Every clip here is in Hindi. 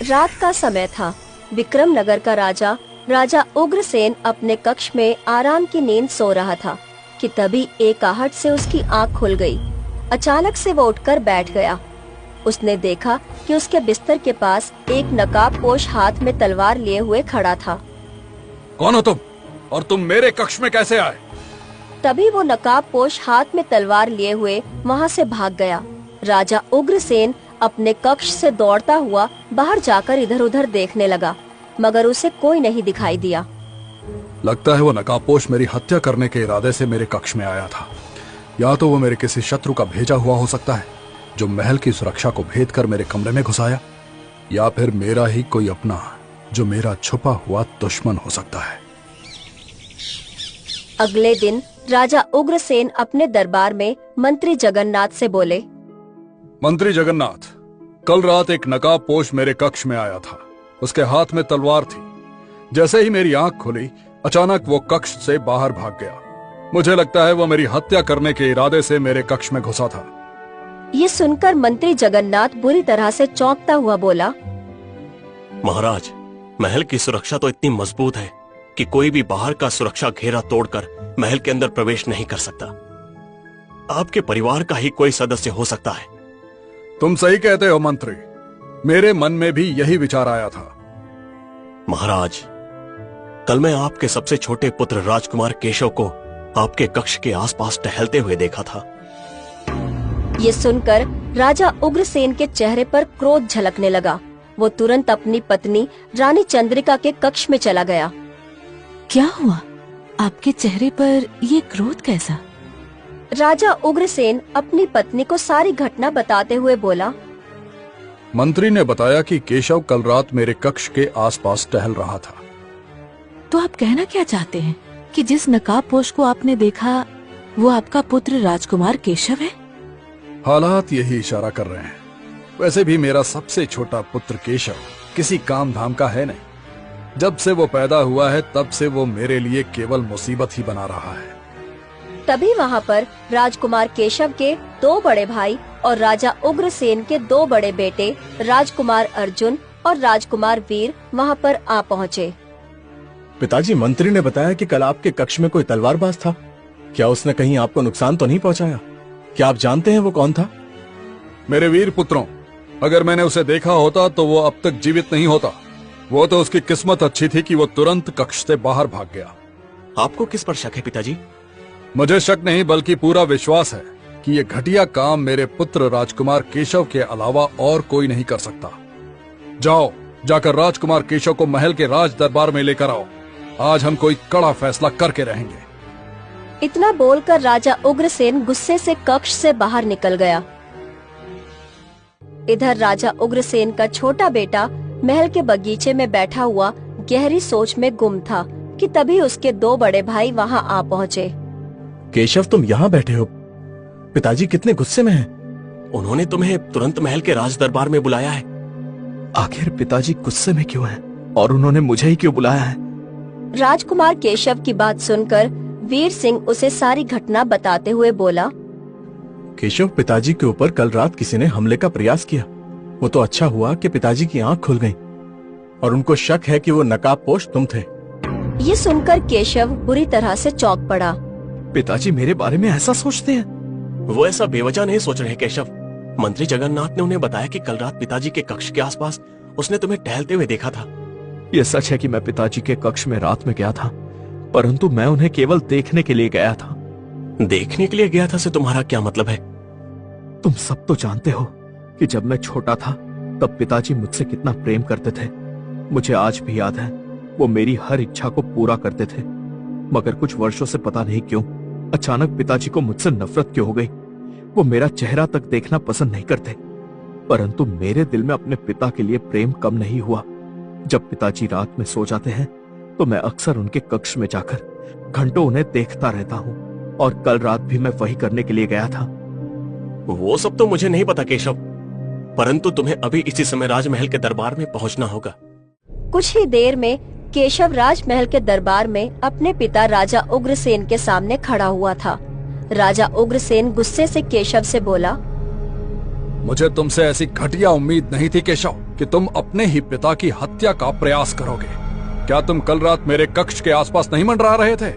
रात का समय था। विक्रम नगर का राजा उग्रसेन अपने कक्ष में आराम की नींद सो रहा था कि तभी एक आहट से उसकी आंख खुल गई। अचानक से वो उठकर बैठ गया। उसने देखा कि उसके बिस्तर के पास एक नकाबपोश हाथ में तलवार लिए हुए खड़ा था। कौन हो तुम और तुम मेरे कक्ष में कैसे आए? तभी वो नकाबपोश हाथ में तलवार लिए हुए वहाँ से भाग गया। राजा उग्रसेन अपने कक्ष से दौड़ता हुआ बाहर जाकर इधर उधर देखने लगा, मगर उसे कोई नहीं दिखाई दिया। लगता है वो नकाबपोश मेरी हत्या करने के इरादे से मेरे कक्ष में आया था। या तो वो मेरे किसी शत्रु का भेजा हुआ हो सकता है जो महल की सुरक्षा को भेद कर मेरे कमरे में घुस आया, या फिर मेरा ही कोई अपना जो मेरा छुपा हुआ दुश्मन हो सकता है। अगले दिन राजा उग्रसेन अपने दरबार में मंत्री जगन्नाथ से बोले, मंत्री जगन्नाथ, कल रात एक नकाबपोश मेरे कक्ष में आया था। उसके हाथ में तलवार थी। जैसे ही मेरी आंख खुली, अचानक वो कक्ष से बाहर भाग गया। मुझे लगता है वो मेरी हत्या करने के इरादे से मेरे कक्ष में घुसा था। ये सुनकर मंत्री जगन्नाथ बुरी तरह से चौंकता हुआ बोला, महाराज, महल की सुरक्षा तो इतनी मजबूत है कि कोई भी बाहर का सुरक्षा घेरा तोड़कर महल के अंदर प्रवेश नहीं कर सकता। आपके परिवार का ही कोई सदस्य हो सकता है। तुम सही कहते हो मंत्री, मेरे मन में भी यही विचार आया था। महाराज, कल मैं आपके सबसे छोटे पुत्र राजकुमार केशव को आपके कक्ष के आसपास टहलते हुए देखा था। ये सुनकर राजा उग्रसेन के चेहरे पर क्रोध झलकने लगा। वो तुरंत अपनी पत्नी रानी चंद्रिका के कक्ष में चला गया। क्या हुआ? आपके चेहरे पर ये क्रोध कैसा? राजा उग्रसेन अपनी पत्नी को सारी घटना बताते हुए बोला, मंत्री ने बताया कि केशव कल रात मेरे कक्ष के आसपास टहल रहा था। तो आप कहना क्या चाहते हैं कि जिस नकाबपोश को आपने देखा वो आपका पुत्र राजकुमार केशव है? हालात यही इशारा कर रहे हैं। वैसे भी मेरा सबसे छोटा पुत्र केशव किसी काम धाम का है नहीं। जब से वो पैदा हुआ है तब से वो मेरे लिए केवल मुसीबत ही बना रहा है। तभी वहाँ पर राजकुमार केशव के 2 बड़े भाई और राजा उग्रसेन के 2 बड़े बेटे राजकुमार अर्जुन और राजकुमार वीर वहाँ पर आ पहुँचे। पिताजी, मंत्री ने बताया कि कल आपके कक्ष में कोई तलवारबाज था। क्या उसने कहीं आपको नुकसान तो नहीं पहुँचाया? क्या आप जानते हैं वो कौन था? मेरे वीर पुत्रों, अगर मैंने उसे देखा होता तो वो अब तक जीवित नहीं होता। वो तो उसकी किस्मत अच्छी थी कि वो तुरंत कक्ष से बाहर भाग गया। आपको किस पर शक है पिताजी? मुझे शक नहीं बल्कि पूरा विश्वास है कि ये घटिया काम मेरे पुत्र राजकुमार केशव के अलावा और कोई नहीं कर सकता। जाओ, जाकर राजकुमार केशव को महल के राज दरबार में लेकर आओ। आज हम कोई कड़ा फैसला करके रहेंगे। इतना बोलकर राजा उग्रसेन गुस्से से कक्ष से बाहर निकल गया। इधर राजा उग्रसेन का छोटा बेटा महल के बगीचे में बैठा हुआ गहरी सोच में गुम था कि तभी उसके 2 बड़े भाई वहां आ पहुँचे। केशव, तुम यहाँ बैठे हो? पिताजी कितने गुस्से में हैं। उन्होंने तुम्हें तुरंत महल के राज दरबार में बुलाया है। आखिर पिताजी गुस्से में क्यों हैं? और उन्होंने मुझे ही क्यों बुलाया है? राजकुमार केशव की बात सुनकर वीर सिंह उसे सारी घटना बताते हुए बोला, केशव, पिताजी के ऊपर कल रात किसी ने हमले का प्रयास किया। वो तो अच्छा हुआ कि पिताजी की आंख खुल गई और उनको शक है कि वो नकाबपोश तुम थे। ये सुनकर केशव बुरी तरह से चौंक पड़ा। पिताजी मेरे बारे में ऐसा सोचते हैं? वो ऐसा बेवजह नहीं सोच रहे केशव। मंत्री जगन्नाथ ने उन्हें बताया कि कल रात पिताजी के कक्ष के आसपास उसने तुम्हें टहलते हुए देखा था। ये सच है कि मैं पिताजी के कक्ष में रात में गया था, परंतु मैं उन्हें केवल देखने के लिए गया था। देखने के लिए गया था से तुम्हारा क्या मतलब है? तुम सब तो जानते हो कि जब मैं छोटा था तब पिताजी मुझसे कितना प्रेम करते थे। मुझे आज भी याद है, वो मेरी हर इच्छा को पूरा करते थे। मगर कुछ वर्षों से पता नहीं क्यों अचानक पिताजी को मुझसे नफरत क्यों हो गई। वो मेरा चेहरा तक देखना पसंद नहीं करते, परंतु मेरे दिल में अपने पिता के लिए प्रेम कम नहीं हुआ। जब पिताजी रात में सो जाते हैं तो मैं अक्सर उनके कक्ष में जाकर घंटों उन्हें देखता रहता हूँ, और कल रात भी मैं वही करने के लिए गया था। वो सब तो मुझे नहीं पता केशव, परंतु तुम्हें अभी इसी समय राजमहल के दरबार में पहुंचना होगा। कुछ ही देर में केशव राजमहल के दरबार में अपने पिता राजा उग्रसेन के सामने खड़ा हुआ था। राजा उग्रसेन गुस्से से केशव से बोला, मुझे तुमसे ऐसी घटिया उम्मीद नहीं थी केशव कि तुम अपने ही पिता की हत्या का प्रयास करोगे। क्या तुम कल रात मेरे कक्ष के आसपास नहीं मंडरा रहे थे?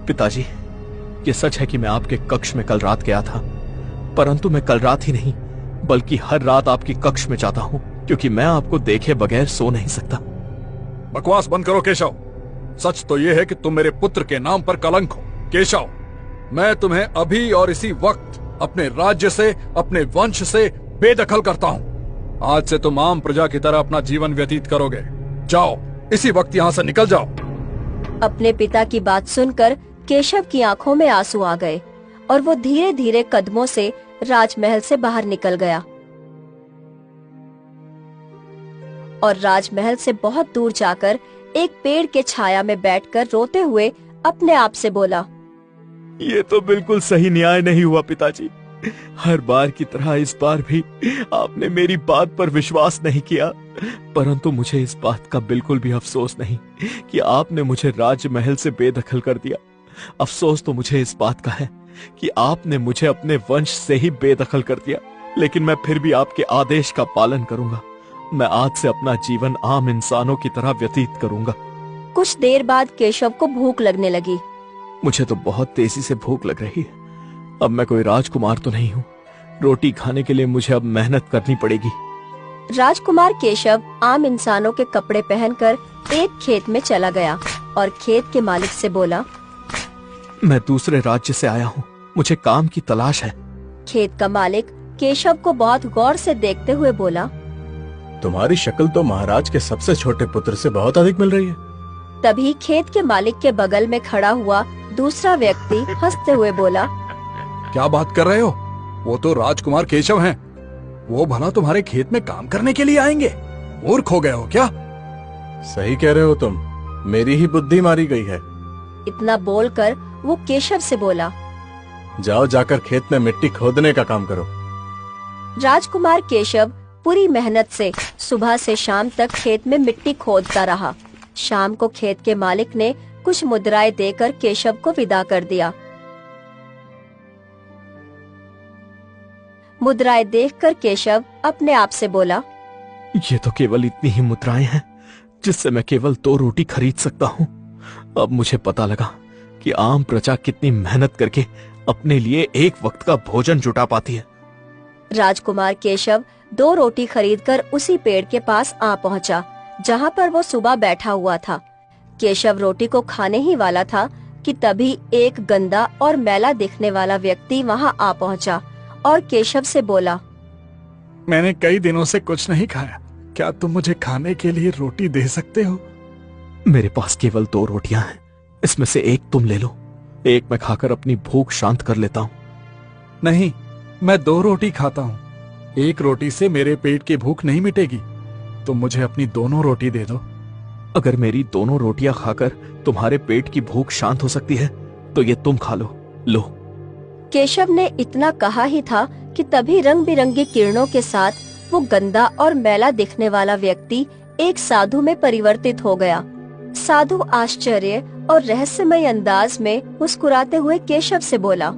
पिताजी, ये सच है कि मैं आपके कक्ष में कल रात गया था, परंतु मैं कल रात ही नहीं बल्कि हर रात आपके कक्ष में जाता हूं, क्योंकि मैं आपको देखे बगैर सो नहीं सकता। बकवास बंद करो केशव। सच तो यह है कि तुम मेरे पुत्र के नाम पर कलंक हो। केशव, मैं तुम्हें अभी और इसी वक्त अपने राज्य से, अपने वंश से बेदखल करता हूं। आज से तुम आम प्रजा की तरह अपना जीवन व्यतीत करोगे। जाओ, इसी वक्त यहां से निकल जाओ। अपने पिता की बात सुनकर केशव की आंखों में आंसू आ गए और वो धीरे धीरे कदमों से राजमहल से बाहर निकल गया और राजमहल से बहुत दूर जाकर एक पेड़ के छाया में बैठकर रोते हुए अपने आप से बोला, ये तो बिल्कुल सही न्याय नहीं हुआ पिताजी। हर बार की तरह इस बार भी आपने मेरी बात पर विश्वास नहीं किया, परंतु मुझे इस बात का बिल्कुल भी अफसोस नहीं कि आपने मुझे राजमहल से बेदखल कर दिया। अफसोस तो मुझे इस बात का है कि आपने मुझे अपने वंश से ही बेदखल कर दिया, लेकिन मैं फिर भी आपके आदेश का पालन करूंगा। मैं आज से अपना जीवन आम इंसानों की तरह व्यतीत करूंगा। कुछ देर बाद केशव को भूख लगने लगी। मुझे तो बहुत तेजी से भूख लग रही है। अब मैं कोई राजकुमार तो नहीं हूँ। रोटी खाने के लिए मुझे अब मेहनत करनी पड़ेगी। राजकुमार केशव आम इंसानों के कपड़े पहनकर एक खेत में चला गया और खेत के मालिक से बोला, मैं दूसरे राज्य से आया हूँ, मुझे काम की तलाश है। खेत का मालिक केशव को बहुत गौर से देखते हुए बोला, तुम्हारी शक्ल तो महाराज के सबसे छोटे पुत्र से बहुत अधिक मिल रही है। तभी खेत के मालिक के बगल में खड़ा हुआ दूसरा व्यक्ति हंसते हुए बोला, क्या बात कर रहे हो? वो तो राजकुमार केशव हैं। वो भला तुम्हारे खेत में काम करने के लिए आएंगे? मूर्ख हो गए हो क्या? सही कह रहे हो तुम, मेरी ही बुद्धि मारी गई है। इतना बोलकर वो केशव से बोला, जाओ जाकर खेत में मिट्टी खोदने का काम करो। राजकुमार केशव पूरी मेहनत से सुबह से शाम तक खेत में मिट्टी खोदता रहा। शाम को खेत के मालिक ने कुछ मुद्राएं देकर केशव को विदा कर दिया। मुद्राएं देखकर केशव अपने आप से बोला, ये तो केवल इतनी ही मुद्राएं हैं जिससे मैं केवल 2 रोटी खरीद सकता हूँ। अब मुझे पता लगा कि आम प्रजा कितनी मेहनत करके अपने लिए एक वक्त का भोजन जुटा पाती है। राजकुमार केशव 2 रोटी खरीदकर उसी पेड़ के पास आ पहुंचा जहां पर वो सुबह बैठा हुआ था। केशव रोटी को खाने ही वाला था कि तभी एक गंदा और मैला दिखने वाला व्यक्ति वहां आ पहुंचा और केशव से बोला, मैंने कई दिनों से कुछ नहीं खाया। क्या तुम मुझे खाने के लिए रोटी दे सकते हो? मेरे पास केवल 2 रोटियां हैं, इसमें से एक तुम ले लो। एक मैं खाकर अपनी भूख शांत कर लेता हूँ। नहीं, मैं 2 रोटी खाता हूँ। एक रोटी से मेरे पेट की भूख नहीं मिटेगी। तुम मुझे अपनी दोनों रोटी दे दो। अगर मेरी दोनों रोटियां खाकर तुम्हारे पेट की भूख शांत हो सकती है तो ये तुम खा लो। लो। केशव ने इतना कहा ही था कि तभी रंग बिरंगी किरणों के साथ वो गंदा और मैला दिखने वाला व्यक्ति एक साधु में परिवर्तित हो गया। साधु आश्चर्य और रहस्यमय अंदाज में मुस्कुराते हुए केशव से बोला,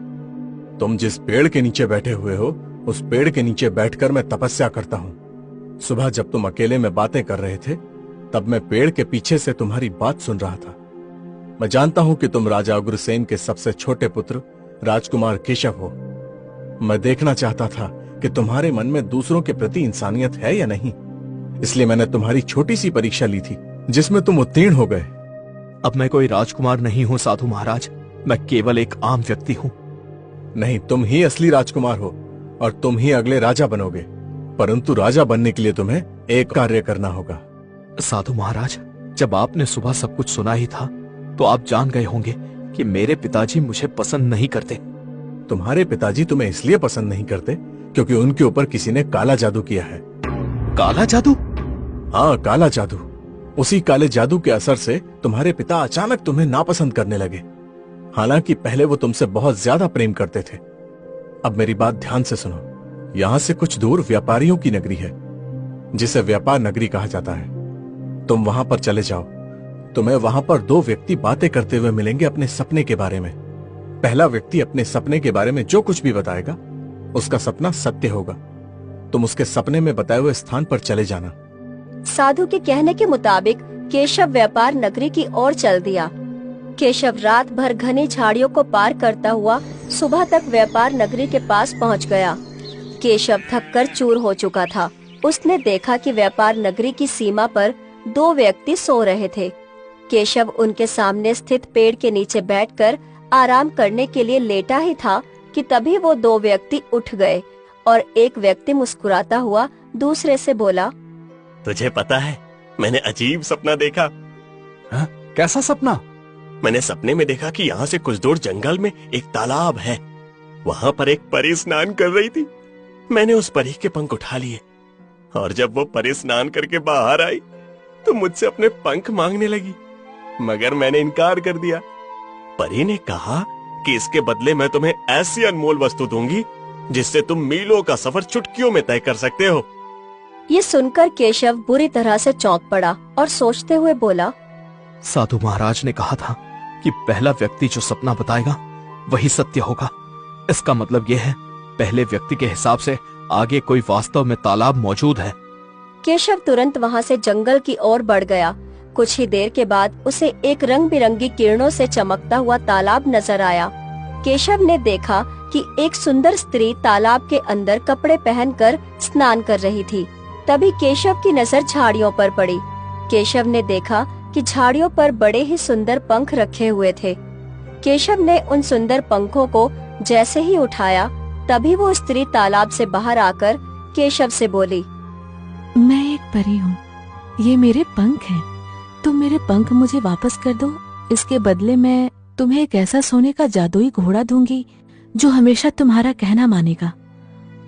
तुम जिस पेड़ के नीचे बैठे हुए हो उस पेड़ के नीचे बैठकर मैं तपस्या करता हूँ। सुबह जब तुम अकेले में बातें कर रहे थे तब मैं पेड़ के पीछे से तुम्हारी बात सुन रहा था। मैं जानता हूँ कि तुम राजा उग्रसेन के सबसे छोटे पुत्र राजकुमार केशव हो। मैं देखना चाहता था कि तुम्हारे मन में दूसरों के प्रति इंसानियत है या नहीं, इसलिए मैंने तुम्हारी छोटी सी परीक्षा ली थी जिसमें तुम उत्तीर्ण हो गए। अब मैं कोई राजकुमार नहीं हूँ साधु महाराज, मैं केवल एक आम व्यक्ति हूँ। नहीं, तुम ही असली राजकुमार हो और तुम ही अगले राजा बनोगे, परंतु राजा बनने के लिए तुम्हें एक कार्य करना होगा। साधु महाराज, जब आपने सुबह सब कुछ सुना ही था तो आप जान गए होंगे कि मेरे पिताजी मुझे पसंद नहीं करते। तुम्हारे पिताजी तुम्हें इसलिए पसंद नहीं करते क्योंकि उनके ऊपर किसी ने काला जादू किया है। काला जादू? हाँ, काला जादू। उसी काले जादू के असर से तुम्हारे पिता अचानक तुम्हें नापसंद करने लगे। हालांकि पहले वो तुमसे बहुत ज्यादा प्रेम करते थे। अब मेरी बात ध्यान से सुनो। यहाँ से कुछ दूर व्यापारियों की नगरी है जिसे व्यापार नगरी कहा जाता है। तुम वहां पर चले जाओ। तुम्हें वहां पर 2 व्यक्ति बातें करते हुए मिलेंगे अपने सपने के बारे में। पहला व्यक्ति अपने सपने के बारे में जो कुछ भी बताएगा उसका सपना सत्य होगा। तुम उसके सपने में बताए हुए स्थान पर चले जाना। साधु के कहने के मुताबिक केशव व्यापार नगरी की ओर चल दिया। केशव रात भर घनी झाड़ियों को पार करता हुआ सुबह तक व्यापार नगरी के पास पहुंच गया। केशव थककर चूर हो चुका था। उसने देखा कि व्यापार नगरी की सीमा पर 2 व्यक्ति सो रहे थे। केशव उनके सामने स्थित पेड़ के नीचे बैठकर आराम करने के लिए लेटा ही था कि तभी वो 2 व्यक्ति उठ गए और एक व्यक्ति मुस्कुराता हुआ दूसरे से बोला, तुझे पता है मैंने अजीब सपना देखा। हाँ? कैसा सपना? मैंने सपने में देखा कि यहाँ से कुछ दूर जंगल में एक तालाब है। वहाँ पर एक परी स्नान कर रही थी। मैंने उस परी के पंख उठा लिए और जब वो परी स्नान करके बाहर आई तो मुझसे अपने पंख मांगने लगी, मगर मैंने इनकार कर दिया। परी ने कहा कि इसके बदले मैं तुम्हें ऐसी अनमोल वस्तु दूंगी जिससे तुम मीलों का सफर चुटकियों में तय कर सकते हो। ये सुनकर केशव बुरी तरह से चौंक पड़ा और सोचते हुए बोला, साधु महाराज ने कहा था कि पहला व्यक्ति जो सपना बताएगा वही सत्य होगा। इसका मतलब यह है पहले व्यक्ति के हिसाब से आगे कोई वास्तव में तालाब मौजूद है। केशव तुरंत वहाँ से जंगल की ओर बढ़ गया। कुछ ही देर के बाद उसे एक रंग बिरंगी किरणों से चमकता हुआ तालाब नजर आया। केशव ने देखा कि एक सुंदर स्त्री तालाब के अंदर कपड़े पहनकर स्नान कर रही थी। तभी केशव की नजर झाड़ियों पर पड़ी। केशव ने देखा कि झाड़ियों पर बड़े ही सुंदर पंख रखे हुए थे। केशव ने उन सुंदर पंखों को जैसे ही उठाया तभी वो स्त्री तालाब से बाहर आकर केशव से बोली, मैं एक परी हूँ, ये मेरे पंख हैं। तुम मेरे पंख मुझे वापस कर दो। इसके बदले मैं तुम्हें एक ऐसा सोने का जादुई घोड़ा दूंगी जो हमेशा तुम्हारा कहना मानेगा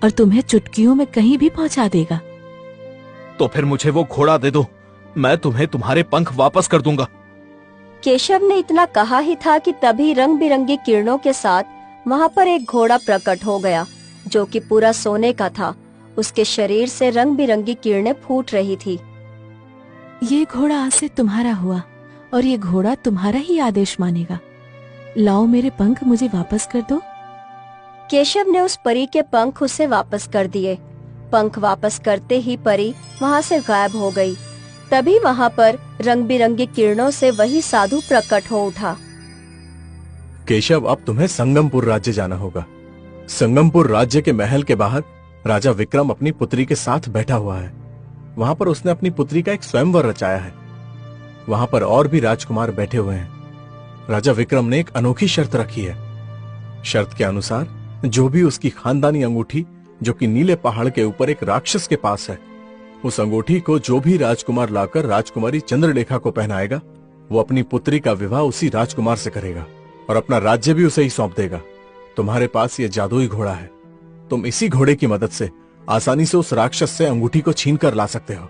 और तुम्हें चुटकियों में कहीं भी पहुंचा देगा। तो फिर मुझे वो घोड़ा दे दो, मैं तुम्हें तुम्हारे पंख वापस कर दूंगा। केशव ने इतना कहा ही था कि तभी रंग बिरंगी किरणों के साथ वहाँ पर एक घोड़ा प्रकट हो गया जो कि पूरा सोने का था। उसके शरीर से रंग बिरंगी किरणें फूट रही थी। ये घोड़ा आज से तुम्हारा हुआ और ये घोड़ा तुम्हारा ही आदेश मानेगा। लाओ मेरे पंख मुझे वापस कर दो। केशव ने उस परी के पंख उसे वापस कर दिए। पंख वापस करते ही परी वहाँ से गायब हो गई। तभी वहाँ पर रंग बिरंगी किरणों से वही साधु प्रकट हो उठा। केशव, अब तुम्हें संगमपुर राज्य जाना होगा। संगमपुर राज्य के महल के बाहर राजा विक्रम अपनी पुत्री के साथ बैठा हुआ है। वहां पर उसने अपनी पुत्री का एक स्वयंवर रचाया है। वहां पर और भी राजकुमार बैठे हुए हैं। राजा विक्रम ने एक अनोखी शर्त रखी है। शर्त के अनुसार जो भी उसकी खानदानी अंगूठी जो कि नीले पहाड़ के ऊपर एक राक्षस के पास है, उस अंगूठी को जो भी राजकुमार लाकर राजकुमारी चंद्रलेखा को पहनाएगा वो अपनी पुत्री का विवाह उसी राजकुमार से करेगा और अपना राज्य भी उसे ही सौंप देगा। तुम्हारे पास ये जादुई घोड़ा है। तुम इसी घोड़े की मदद से आसानी से उस राक्षस से अंगूठी को छीन कर ला सकते हो,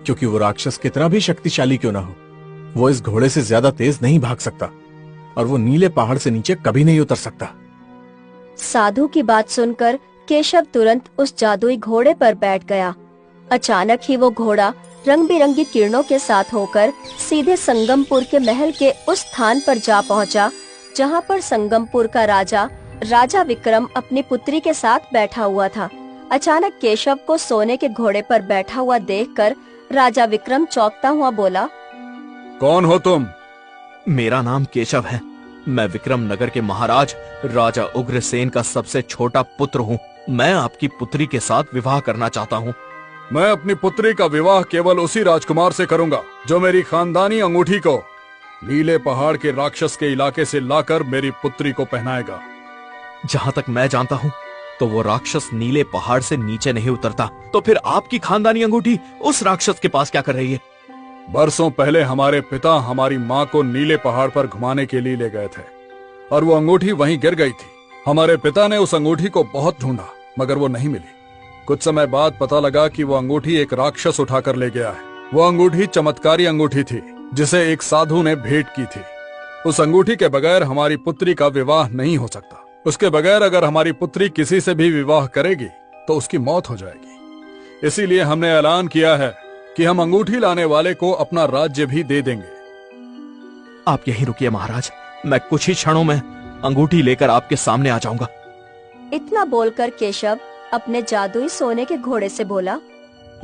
क्योंकि वो राक्षस कितना भी शक्तिशाली क्यों ना हो, वो इस घोड़े से ज्यादा तेज नहीं भाग सकता और वो नीले पहाड़ से नीचे कभी नहीं उतर सकता। साधु की बात सुनकर केशव तुरंत उस जादुई घोड़े पर बैठ गया। अचानक ही वो घोड़ा रंग बिरंगी किरणों के साथ होकर सीधे संगमपुर के महल के उस स्थान पर जा पहुंचा जहां पर संगमपुर का राजा विक्रम अपनी पुत्री के साथ बैठा हुआ था। अचानक केशव को सोने के घोड़े पर बैठा हुआ देखकर राजा विक्रम चौंकता हुआ बोला, कौन हो तुम? मेरा नाम केशव है। मैं विक्रम नगर के महाराज राजा उग्रसेन का सबसे छोटा पुत्र हूँ। मैं आपकी पुत्री के साथ विवाह करना चाहता हूँ। मैं अपनी पुत्री का विवाह केवल उसी राजकुमार से करूंगा जो मेरी खानदानी अंगूठी को नीले पहाड़ के राक्षस के इलाके से लाकर मेरी पुत्री को पहनाएगा। जहाँ तक मैं जानता हूँ तो वो राक्षस नीले पहाड़ से नीचे नहीं उतरता। तो फिर आपकी खानदानी अंगूठी उस राक्षस के पास क्या कर रही है? बरसों पहले हमारे पिता हमारी माँ को नीले पहाड़ पर घुमाने के लिए ले गए थे और वो अंगूठी वहीं गिर गई थी। हमारे पिता ने उस अंगूठी को बहुत ढूंढा मगर वो नहीं मिली। कुछ समय बाद पता लगा कि वो अंगूठी एक राक्षस उठाकर ले गया है। वो अंगूठी चमत्कारी अंगूठी थी जिसे एक साधु ने भेंट की थी। उस अंगूठी के बगैर हमारी पुत्री का विवाह नहीं हो सकता। उसके बगैर अगर हमारी पुत्री किसी से भी विवाह करेगी तो उसकी मौत हो जाएगी। इसीलिए हमने ऐलान किया है कि हम अंगूठी लाने वाले को अपना राज्य भी दे देंगे। आप यहीं रुकिए महाराज, मैं कुछ ही क्षणों में अंगूठी लेकर आपके सामने आ जाऊंगा। इतना बोलकर केशव अपने जादुई सोने के घोड़े से बोला,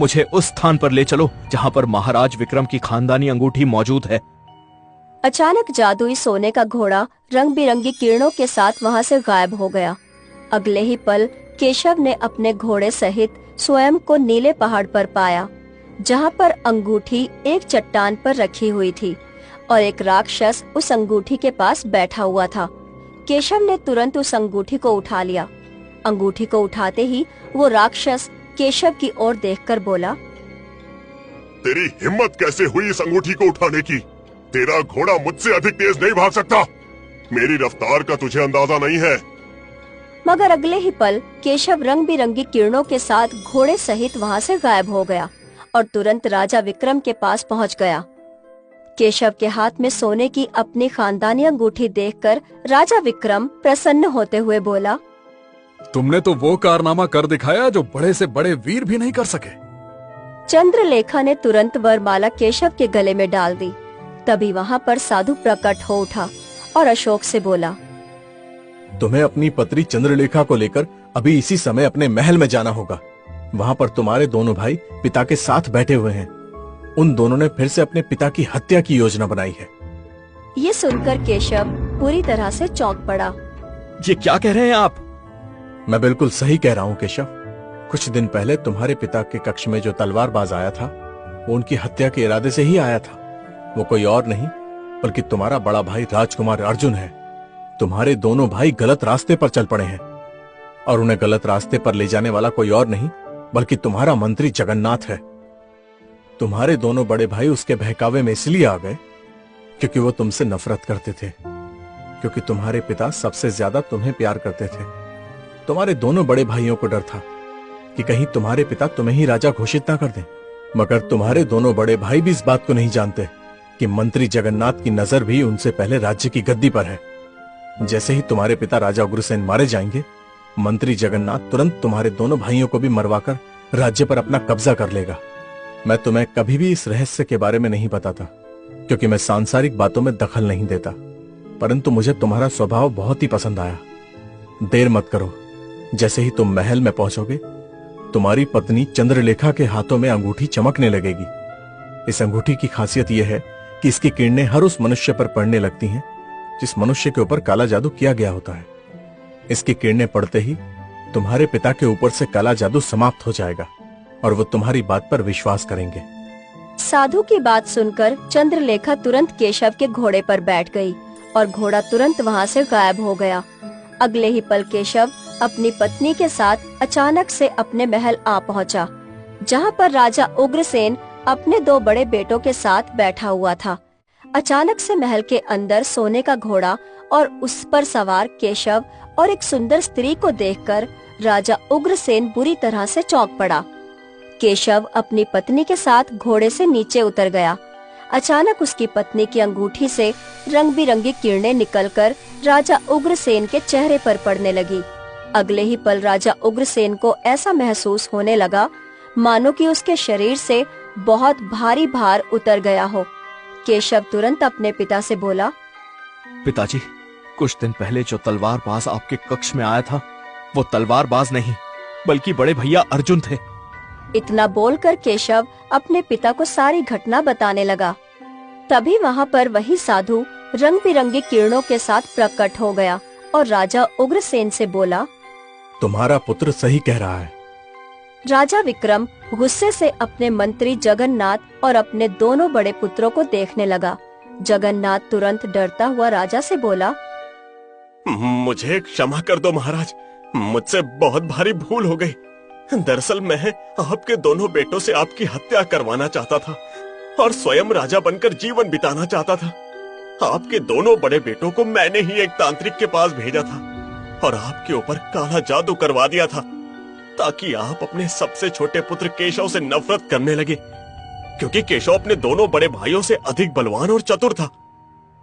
मुझे उस स्थान पर ले चलो जहाँ पर महाराज विक्रम की खानदानी अंगूठी मौजूद है। अचानक जादुई सोने का घोड़ा रंग बिरंगी किरणों के साथ वहां से गायब हो गया। अगले ही पल केशव ने अपने घोड़े सहित स्वयं को नीले पहाड़ पर पाया, जहां पर अंगूठी एक चट्टान पर रखी हुई थी और एक राक्षस उस अंगूठी के पास बैठा हुआ था। केशव ने तुरंत उस अंगूठी को उठा लिया। अंगूठी को उठाते ही वो राक्षस केशव की ओर देखकर बोला, तेरी हिम्मत कैसे हुई इस अंगूठी को उठाने की? तेरा घोड़ा मुझसे अधिक तेज नहीं भाग सकता। मेरी रफ्तार का तुझे अंदाजा नहीं है। मगर अगले ही पल केशव रंग बिरंगी किरणों के साथ घोड़े सहित वहां से गायब हो गया और तुरंत राजा विक्रम के पास पहुंच गया। केशव के हाथ में सोने की अपनी खानदानी अंगूठी देखकर राजा विक्रम प्रसन्न होते हुए बोला, तुमने तो वो कारनामा कर दिखाया जो बड़े से बड़े वीर भी नहीं कर सके। चंद्रलेखा ने तुरंत वरमाला केशव के गले में डाल दी। तभी वहाँ पर साधु प्रकट हो उठा और अशोक से बोला, तुम्हें अपनी पत्री चंद्रलेखा को लेकर अभी इसी समय अपने महल में जाना होगा। वहाँ पर तुम्हारे दोनों भाई पिता के साथ बैठे हुए हैं। उन दोनों ने फिर से अपने पिता की हत्या की योजना बनाई है। ये सुनकर केशव पूरी तरह से चौंक पड़ा। ये क्या कह रहे हैं आप? मैं बिल्कुल सही कह रहा हूँ केशव। कुछ दिन पहले तुम्हारे पिता के कक्ष में जो तलवारबाज आया था, वो उनकी हत्या के इरादे से ही आया था। वो कोई और नहीं बल्कि तुम्हारा बड़ा भाई राजकुमार अर्जुन है। तुम्हारे दोनों भाई गलत रास्ते पर चल पड़े हैं और उन्हें गलत रास्ते पर ले जाने वाला कोई और नहीं बल्कि तुम्हारा मंत्री जगन्नाथ है। तुम्हारे दोनों बड़े भाई उसके बहकावे में इसलिए आ गए क्योंकि वो तुमसे नफरत करते थे, क्योंकि तुम्हारे पिता सबसे ज्यादा तुम्हें प्यार करते थे। तुम्हारे दोनों बड़े भाइयों को डर था कि कहीं तुम्हारे पिता तुम्हें ही राजा घोषित ना कर दें। मगर तुम्हारे दोनों बड़े भाई भी इस बात को नहीं जानते कि मंत्री जगन्नाथ की नजर भी उनसे पहले राज्य की गद्दी पर है। जैसे ही तुम्हारे पिता राजा उग्रसेन मारे जाएंगे, मंत्री जगन्नाथ तुरंत तुम्हारे दोनों भाइयों को भी मरवाकर राज्य पर अपना कब्जा कर लेगा। मैं तुम्हें कभी भी इस रहस्य के बारे में नहीं बताता क्योंकि मैं सांसारिक बातों में दखल नहीं देता, परंतु मुझे तुम्हारा स्वभाव बहुत ही पसंद आया। देर मत करो, जैसे ही तुम महल में पहुंचोगे, तुम्हारी पत्नी चंद्रलेखा के हाथों में अंगूठी चमकने लगेगी। इस अंगूठी की खासियत यह है कि इसकी किरणें हर उस मनुष्य पर पड़ने लगती हैं जिस मनुष्य के ऊपर काला जादू किया गया होता है। इसकी किरणें पड़ते ही तुम्हारे पिता के ऊपर से काला जादू समाप्त हो जाएगा और वो तुम्हारी बात पर विश्वास करेंगे। साधु की बात सुनकर चंद्रलेखा तुरंत केशव के घोड़े पर बैठ गई और घोड़ा तुरंत वहाँ से गायब हो गया। अगले ही पल केशव अपनी पत्नी के साथ अचानक से अपने महल आ पहुँचा, जहाँ पर राजा उग्रसेन अपने दो बड़े बेटों के साथ बैठा हुआ था। अचानक से महल के अंदर सोने का घोड़ा और उस पर सवार केशव और एक सुंदर स्त्री को देखकर राजा उग्रसेन बुरी तरह से चौंक पड़ा। केशव अपनी पत्नी के साथ घोड़े से नीचे उतर गया। अचानक उसकी पत्नी की अंगूठी से रंग बिरंगी किरणें निकलकर राजा उग्रसेन के चेहरे पर पड़ने लगी। अगले ही पल राजा उग्रसेन को ऐसा महसूस होने लगा मानो कि उसके शरीर से बहुत भारी भार उतर गया हो। केशव तुरंत अपने पिता से बोला, पिताजी, कुछ दिन पहले जो तलवारबाज आपके कक्ष में आया था, वो तलवारबाज नहीं बल्कि बड़े भैया अर्जुन थे। इतना बोलकर केशव अपने पिता को सारी घटना बताने लगा। तभी वहाँ पर वही साधु रंग बिरंगी किरणों के साथ प्रकट हो गया और राजा उग्रसेन से बोला, तुम्हारा पुत्र सही कह रहा है। राजा विक्रम गुस्से से अपने मंत्री जगन्नाथ और अपने दोनों बड़े पुत्रों को देखने लगा। जगन्नाथ तुरंत डरता हुआ राजा से बोला, मुझे क्षमा कर दो महाराज, मुझसे बहुत भारी भूल हो गई। दरअसल मैं आपके दोनों बेटों से आपकी हत्या करवाना चाहता था और स्वयं राजा बनकर जीवन बिताना चाहता था। आपके दोनों बड़े बेटों को मैंने ही एक तांत्रिक के पास भेजा था और आपके ऊपर काला जादू करवा दिया था ताकि आप अपने सबसे छोटे पुत्र केशव से नफरत करने लगे, क्योंकि केशव अपने दोनों बड़े भाइयों से अधिक बलवान और चतुर था।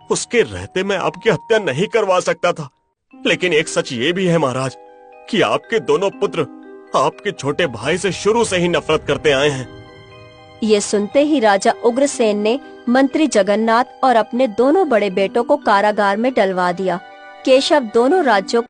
उसके रहते मैं आपकी हत्या नहीं करवा सकता था। लेकिन एक सच ये भी है महाराज कि आपके दोनों पुत्र आपके छोटे भाई से शुरू से ही नफरत करते आए हैं। ये सुनते ही राजा उग्रसेन ने मंत्री जगन्नाथ और अपने दोनों बड़े बेटों को कारागार में डलवा दिया। केशव दोनों राज्यों